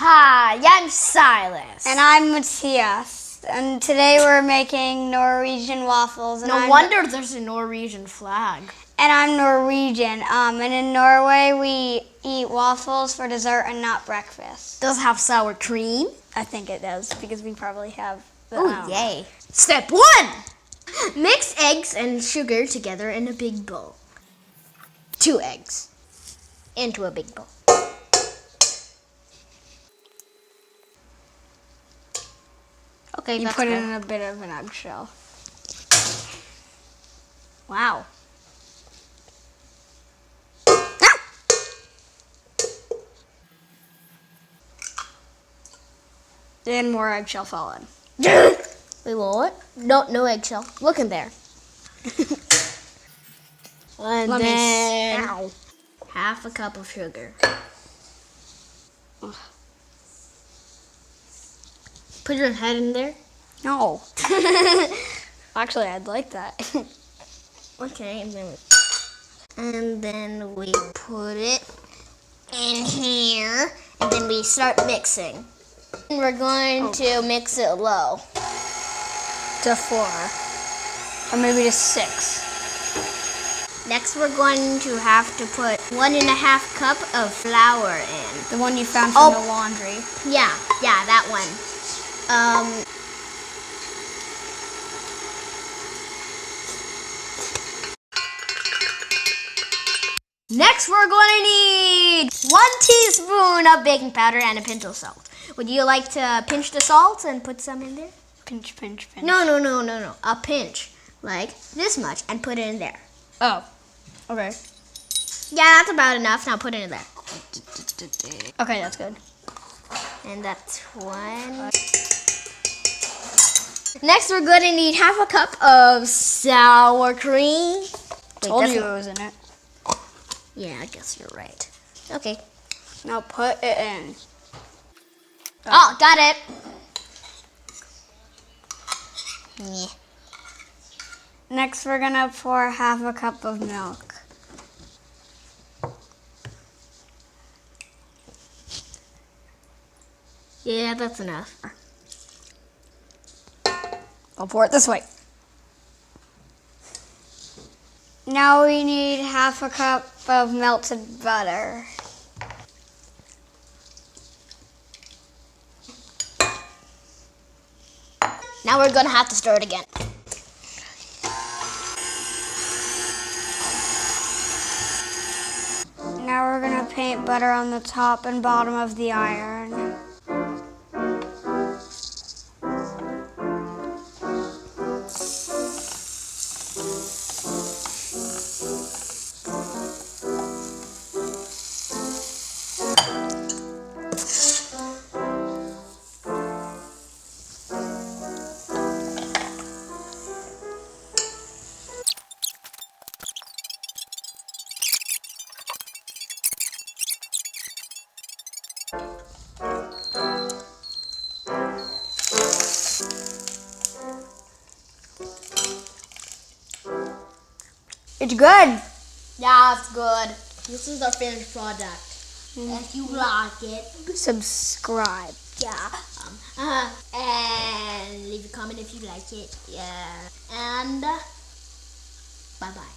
Hi, I'm Silas. And I'm Matias. And today we're making Norwegian waffles. And No wonder there's a Norwegian flag. And I'm Norwegian. And in Norway we eat waffles for dessert and not breakfast. Does it have sour cream? I think it does because we probably have Oh, yay. Step 1! Mix eggs and sugar together in a big bowl. 2 eggs into a big bowl. Okay, You put it in a bit of an eggshell. Wow. Then more eggshell fell in. Wait, what? No eggshell. Look in there. And then half a cup of sugar. Put your head in there. No. Actually, I'd like that. Okay, and then we put it in here, and then we start mixing. We're going to mix it low. To 4. Or maybe to 6. Next, we're going to have to put 1.5 cup of flour in. The one you found from the laundry. Yeah, that one. Next, we're going to need 1 teaspoon of baking powder and a pinch of salt. Would you like to pinch the salt and put some in there? Pinch. No. A pinch, like this much, and put it in there. Oh, okay. Yeah, that's about enough. Now put it in there. Okay, that's good. And that's 1. Next, we're going to need half a cup of sour cream. Told you it was in it. Yeah, I guess you're right. Okay. Now put it in. Oh, got it. Yeah. Next, we're gonna pour half a cup of milk. Yeah, that's enough. I'll pour it this way. Now we need half a cup of melted butter. Now we're gonna have to stir it again. Now we're gonna paint butter on the top and bottom of the iron. It's good. Yeah, it's good. This is our finished product. If you like it, Subscribe. yeah. And leave a comment if you like it. Yeah. And bye-bye.